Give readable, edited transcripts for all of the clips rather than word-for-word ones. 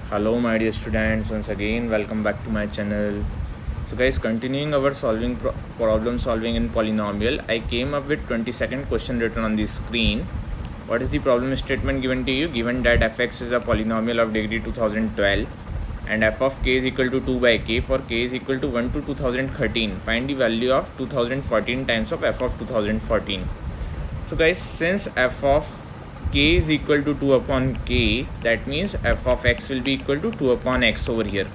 Hello my dear students, once again welcome back to my channel. So guys, continuing our problem solving in polynomial, I came up with 22nd question written on the screen. What is the problem statement given to you? Given that fx is a polynomial of degree 2012 and f of k is equal to 2 by k for k is equal to 1 to 2013. Find the value of 2014 times of f of 2014. So guys, since f of k is equal to 2 upon k, that means f of x will be equal to 2 upon x over here.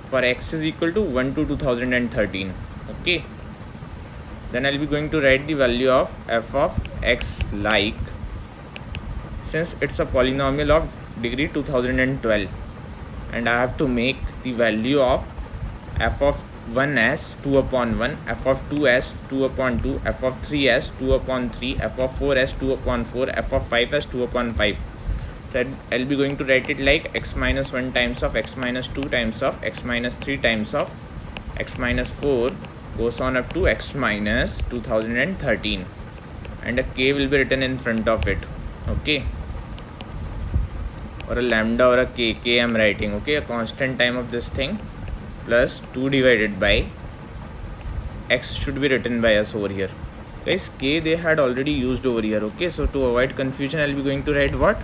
For x is equal to 1 to 2013. Okay. Then I'll be going to write the value of f of x like, since it's a polynomial of degree 2012 and I have to make the value of f of 1 as 2 upon 1, f of 2 as 2 upon 2, f of 3 as 2 upon 3, f of 4 as 2 upon 4, f of 5 as 2 upon 5. So I'll be going to write it like x minus 1 times of x minus 2 times of x minus 3 times of x minus 4 goes on up to x minus 2013 and a k will be written in front of it. Okay, or a lambda or a k I'm writing. Okay, a constant time of this thing plus 2 divided by x should be written by us over here. Guys, k they had already used over here. Okay, so to avoid confusion I'll be going to write what?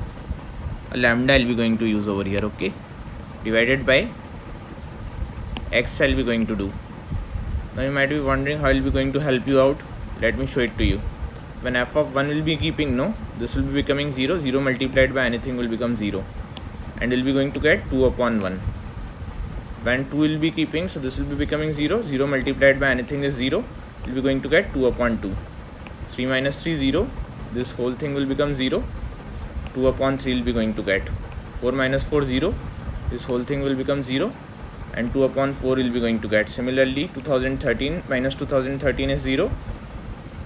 A lambda I'll be going to use over here. Okay, divided by x I'll be going to do. Now you might be wondering how I'll be going to help you out. Let me show it to you. When f of 1 will be keeping no, this will be becoming 0. 0 multiplied by anything will become 0 and we'll be going to get 2 upon 1. When 2 will be keeping, so this will be becoming 0. 0 multiplied by anything is 0. We'll be going to get 2 upon 2. 3 minus 3, 0. This whole thing will become 0. 2 upon 3 will be going to get 4 minus 4, 0. This whole thing will become 0. And 2 upon 4 will be going to get. Similarly, 2013 minus 2013 is 0.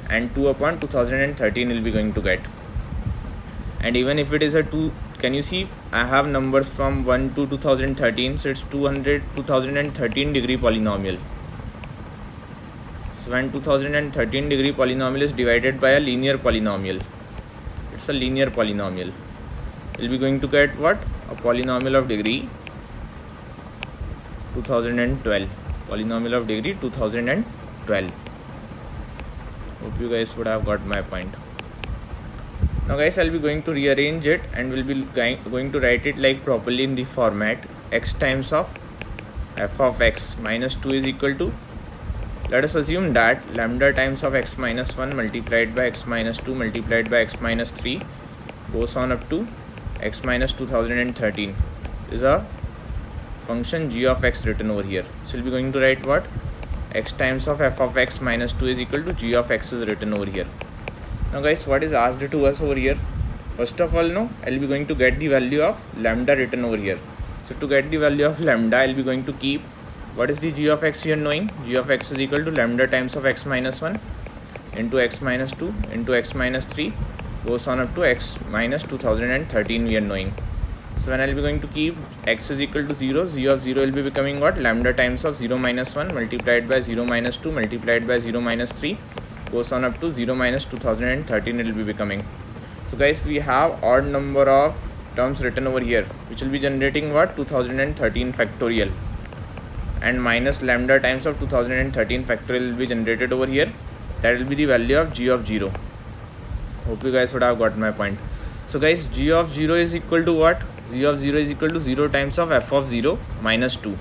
And 2 upon 2013 will be going to get. And even if it is a 2, can you see I have numbers from 1 to 2013, so it's 2013 degree polynomial. So when 2013 degree polynomial is divided by a linear polynomial, it's a linear polynomial, we'll be going to get what? A polynomial of degree 2012. Polynomial of degree 2012. Hope you guys would have got my point. Now guys, I'll be going to rearrange it and we'll be going to write it like properly in the format x times of f of x minus 2 is equal to, let us assume that lambda times of x minus 1 multiplied by x minus 2 multiplied by x minus 3 goes on up to x minus 2013 is a function g of x written over here. So we'll be going to write what? X times of f of x minus 2 is equal to g of x is written over here. Now guys, what is asked to us over here? First of all, no, I'll be going to get the value of lambda written over here. So to get the value of lambda, I'll be going to keep, what is the g of x here knowing? G of x is equal to lambda times of x minus 1 into x minus 2 into x minus 3 goes on up to x minus 2013 we are knowing. So when I'll be going to keep x is equal to 0, g of 0 will be becoming what? Lambda times of 0 minus 1 multiplied by 0 minus 2 multiplied by 0 minus 3 goes on up to 0 minus 2013 it will be becoming. So guys, we have odd number of terms written over here which will be generating what? 2013 factorial, and minus lambda times of 2013 factorial will be generated over here. That will be the value of g of 0. Hope you guys would have got my point. So guys, g of 0 is equal to what? G of 0 is equal to 0 times of f of 0 minus 2.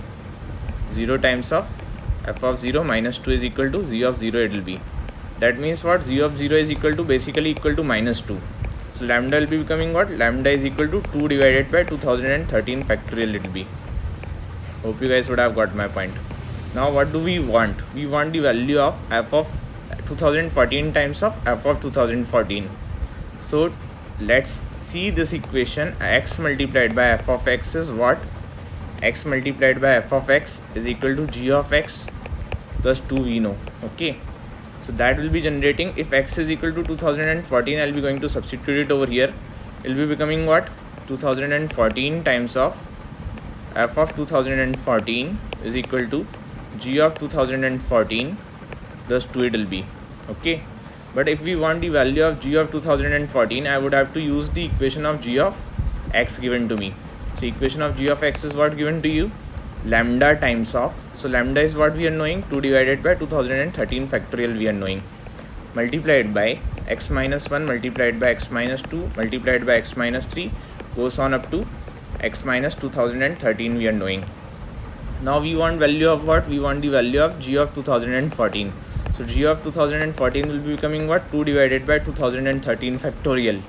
0 times of f of 0 minus 2 is equal to g of 0 it will be. That means what? G of 0 is equal to basically equal to minus 2. So lambda will be becoming what? Lambda is equal to 2 divided by 2013 factorial it will be. Hope you guys would have got my point. Now what do we want? We want the value of f of 2014 times of f of 2014. So let's see this equation. X multiplied by f of x is what? X multiplied by f of x is equal to g of x plus 2 we know. Okay, so that will be generating, if x is equal to 2014, I'll be going to substitute it over here. It will be becoming what? 2014 times of f of 2014 is equal to g of 2014 plus 2 it will be. Okay, but if we want the value of g of 2014, I would have to use the equation of g of x given to me. So So equation of g of x is what given to you? Lambda times of, so lambda is what we are knowing, 2 divided by 2013 factorial we are knowing, multiplied by x minus 1 multiplied by x minus 2 multiplied by x minus 3 goes on up to x minus 2013 we are knowing. Now we want value of what? We want the value of g of 2014. So g of 2014 will be becoming what? 2 divided by 2013 factorial.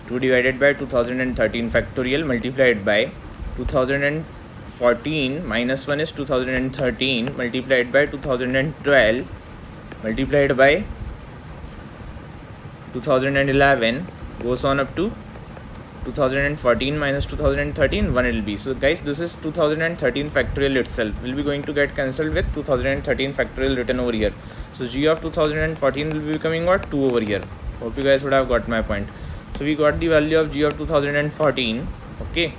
2 divided by 2013 factorial multiplied by 2014 minus 1 is 2013 multiplied by 2012 multiplied by 2011 goes on up to 2014 minus 2013, 1 will be. So guys, this is 2013 factorial itself will be going to get cancelled with 2013 factorial written over here. So g of 2014 will be becoming what? 2 over here. Hope you guys would have got my point. So we got the value of g of 2014. Okay,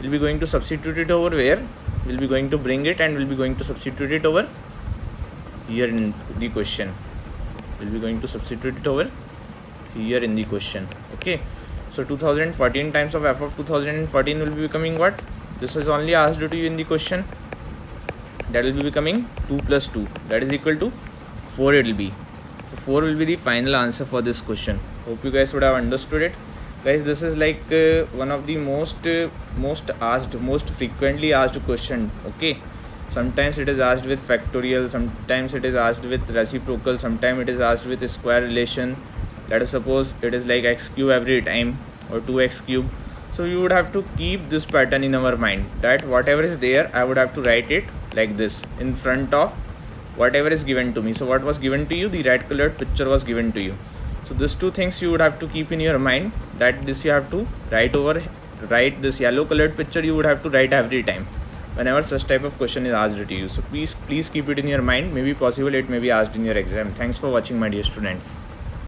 we'll be going to substitute it over where? We'll be going to bring it and we'll be going to substitute it over here in the question. We'll be going to substitute it over here in the question. Okay, so 2014 times of f of 2014 will be becoming what? This is only asked to you in the question. That will be becoming 2 plus 2, that is equal to 4 it will be. So 4 will be the final answer for this question. Hope you guys would have understood it. Guys, this is like one of the most frequently asked question. Okay, sometimes it is asked with factorial, sometimes it is asked with reciprocal, sometimes it is asked with a square relation. Let us suppose it is like x cube every time or 2x cube. So you would have to keep this pattern in our mind, that whatever is there I would have to write it like this in front of whatever is given to me. So what was given to you? The red colored picture was given to you. So these two things you would have to keep in your mind, that this you have to write this yellow colored picture you would have to write every time whenever such type of question is asked to you. So please keep it in your mind. Maybe possible it may be asked in your exam. Thanks for watching, my dear students.